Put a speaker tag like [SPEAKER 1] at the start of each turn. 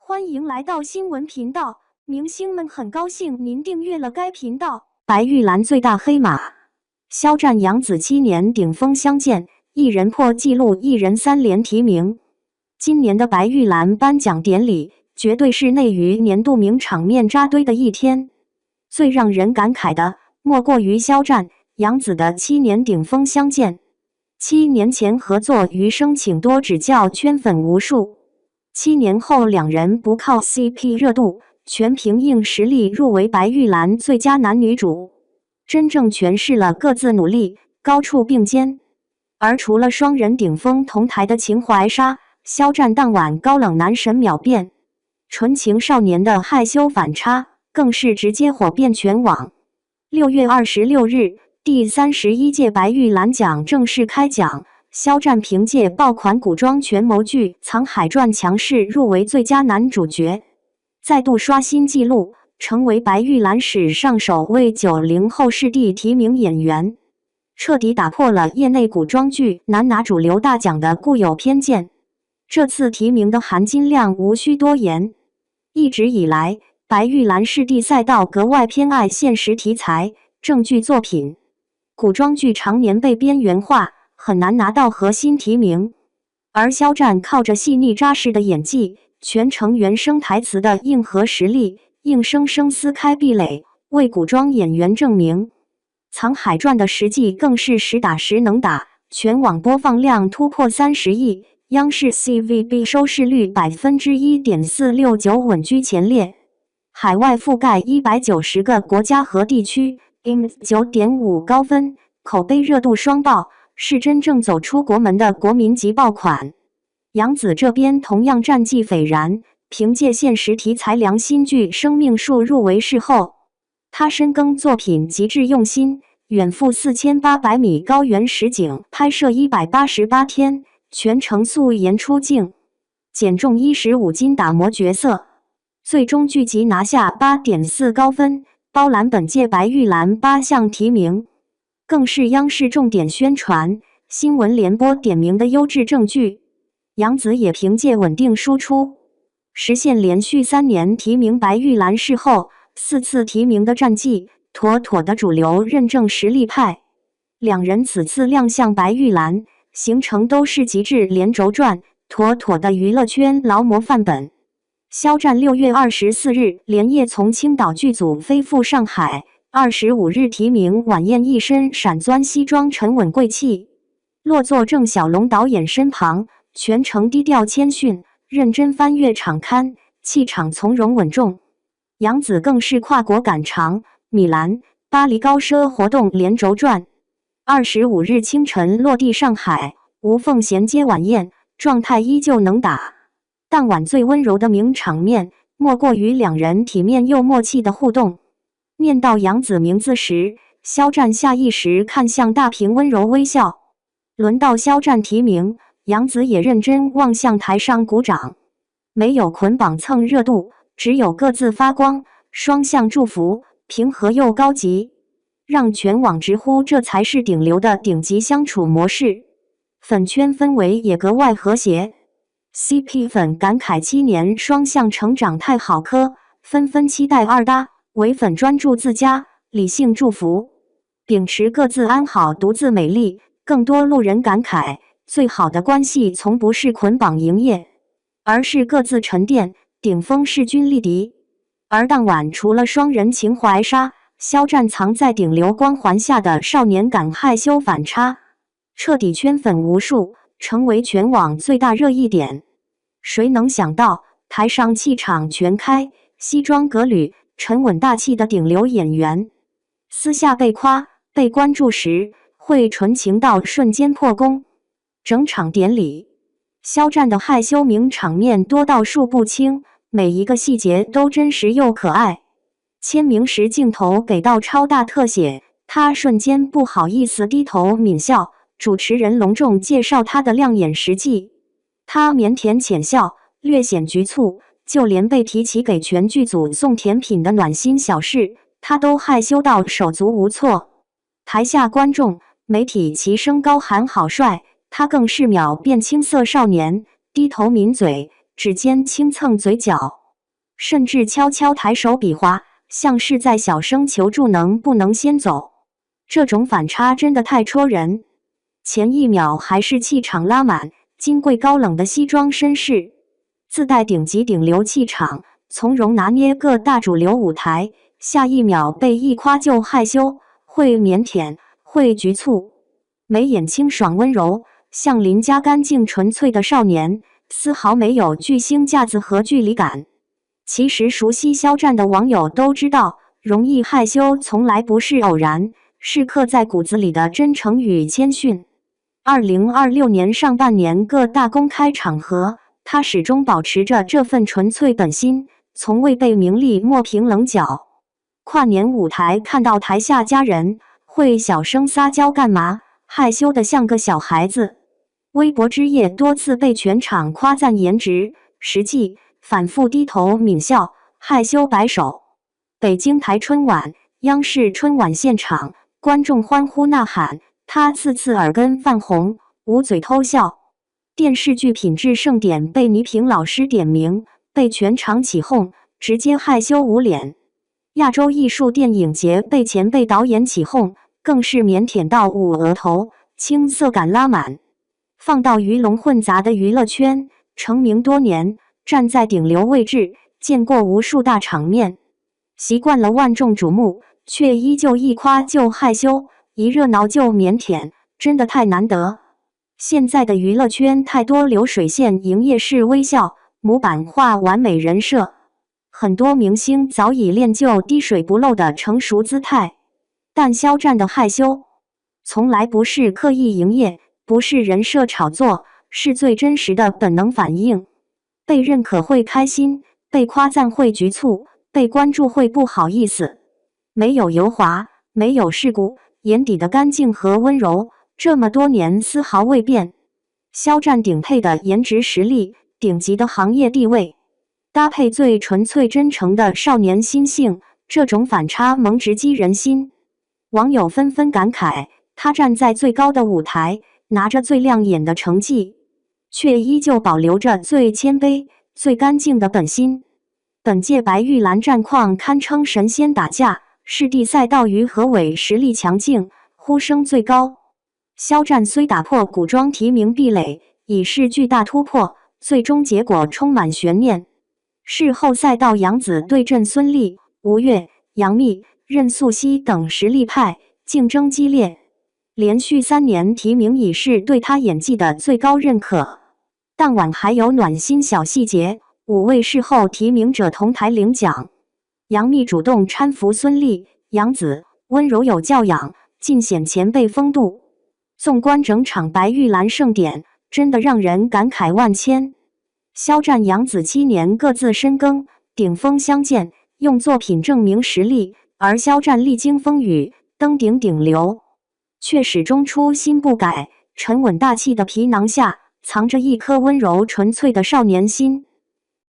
[SPEAKER 1] 欢迎来到新闻频道，明星们很高兴您订阅了该频道。白玉兰最大黑马，肖战、杨紫7年顶峰相见，一人破纪录，一人3连提名。今年的白玉兰颁奖典礼绝对是内娱年度名场面扎堆的一天。最让人感慨的，莫过于肖战、杨紫的7年顶峰相见。7年前合作《余生请多指教》圈粉无数，7年后两人不靠 CP 热度，全凭硬实力入围白玉兰最佳男女主，真正诠释了各自努力，高处并肩。而除了双人顶峰同台的情怀杀，肖战当晚高冷男神秒变，纯情少年的害羞反差更是直接火遍全网。6月26日，第31届白玉兰奖正式开奖，肖战凭借爆款古装权谋剧《藏海传》强势入围最佳男主角，再度刷新纪录，成为白玉兰史上首位90后视帝提名演员，彻底打破了业内古装剧难拿主流大奖的固有偏见。这次提名的含金量无需多言，一直以来，白玉兰视帝赛道格外偏爱现实题材、正剧作品，古装剧常年被边缘化，很难拿到核心提名。而肖战靠着细腻扎实的演技、全程原声台词的硬核实力，硬生生撕开壁垒，为古装演员证明。《藏海传》的实际更是实打实能打，全网播放量突破30亿，央视 CVB 收视率1.469%稳居前列，海外覆盖190个国家和地区，9.5高分，口碑热度双爆，是真正走出国门的国民级爆款。杨紫这边同样战绩斐然，凭借现实题材良心剧《生命树》入围视后，她深耕作品极致用心，远赴4800米高原实景拍摄188天，全程素颜出镜，减重15斤打磨角色，最终剧集拿下8.4高分，包揽本届白玉兰8项提名，更是央视重点宣传、新闻联播点名的优质正剧。杨紫也凭借稳定输出，实现连续3年提名白玉兰视后4次提名的战绩，妥妥的主流认证实力派。两人此次亮相白玉兰，行程都是极致连轴转，妥妥的娱乐圈劳模范本。肖战6月24日连夜从青岛剧组飞赴上海，25日提名晚宴，一身闪钻西装，沉稳贵气，落座郑晓龙导演身旁，全程低调谦逊，认真翻阅场刊，气场从容稳重。杨紫更是跨国赶场，米兰、巴黎高奢活动连轴转，25日清晨落地上海，无缝衔接晚宴，状态依旧能打。当晚最温柔的名场面，莫过于两人体面又默契的互动。念到杨紫名字时，肖战下意识看向大屏，温柔微笑。轮到肖战提名，杨紫也认真望向台上鼓掌，没有捆绑蹭热度，只有各自发光，双向祝福，平和又高级，让全网直呼这才是顶流的顶级相处模式。粉圈氛围也格外和谐，CP 粉感慨7年双向成长太好磕，纷纷期待二搭，唯粉专注自家，理性祝福，秉持各自安好独自美丽。更多路人感慨，最好的关系从不是捆绑营业，而是各自沉淀，顶峰势均力敌。而当晚除了双人情怀杀，肖战藏在顶流光环下的少年感害羞反差，彻底圈粉无数，成为全网最大热议点。谁能想到，台上气场全开，西装革履，沉稳大气的顶流演员，私下被夸、被关注时，会纯情到瞬间破功。整场典礼，肖战的害羞名场面多到数不清，每一个细节都真实又可爱。签名时镜头给到超大特写，他瞬间不好意思低头抿笑，主持人隆重介绍他的亮眼实际，他腼腆浅笑，略显局促，就连被提起给全剧组送甜品的暖心小事，他都害羞到手足无措。台下观众、媒体齐声高喊好帅，他更是秒变青涩少年，低头抿嘴，指尖轻蹭嘴角，甚至悄悄抬手比划，像是在小声求助能不能先走。这种反差真的太戳人。前一秒还是气场拉满、金贵高冷的西装绅士，自带顶级顶流气场，从容拿捏各大主流舞台，下一秒被一夸就害羞，会腼腆，会局促，眉眼清爽温柔，像邻家干净纯粹的少年，丝毫没有巨星架子和距离感。其实熟悉肖战的网友都知道，容易害羞从来不是偶然，是刻在骨子里的真诚与谦逊。2026年上半年各大公开场合，他始终保持着这份纯粹本心，从未被名利磨平棱角。跨年舞台看到台下家人，会小声撒娇干嘛？害羞得像个小孩子。微博之夜多次被全场夸赞颜值，实际反复低头抿笑，害羞摆手。北京台春晚、央视春晚现场，观众欢呼呐喊，他次次耳根泛红，捂嘴偷笑。电视剧品质盛典被倪萍老师点名，被全场起哄，直接害羞捂脸。亚洲艺术电影节被前辈导演起哄，更是腼腆到捂额头，青涩感拉满。放到鱼龙混杂的娱乐圈，成名多年，站在顶流位置，见过无数大场面，习惯了万众瞩目，却依旧一夸就害羞，一热闹就腼腆，真的太难得。现在的娱乐圈太多流水线营业式微笑，模板化完美人设，很多明星早已练就滴水不漏的成熟姿态，但肖战的害羞，从来不是刻意营业，不是人设炒作，是最真实的本能反应。被认可会开心，被夸赞会局促，被关注会不好意思。没有油滑，没有世故，眼底的干净和温柔，这么多年丝毫未变。肖战顶配的颜值实力，顶级的行业地位，搭配最纯粹真诚的少年心性，这种反差萌直击人心。网友纷纷感慨，他站在最高的舞台，拿着最亮眼的成绩，却依旧保留着最谦卑、最干净的本心。本届白玉兰战况堪称神仙打架，世地赛道于何伟实力强劲，呼声最高。肖战虽打破古装提名壁垒，已是巨大突破，最终结果充满悬念。事后赛道杨紫对阵孙俪、吴越、杨幂、任素汐等实力派，竞争激烈。连续3年提名已是对他演技的最高认可。当晚还有暖心小细节，5位事后提名者同台领奖。杨幂主动搀扶孙俪，杨紫温柔有教养，尽显前辈风度。纵观整场白玉兰盛典，真的让人感慨万千。肖战、杨紫7年各自深耕，顶峰相见，用作品证明实力；而肖战历经风雨，登顶顶流，却始终初心不改，沉稳大气的皮囊下，藏着一颗温柔纯粹的少年心。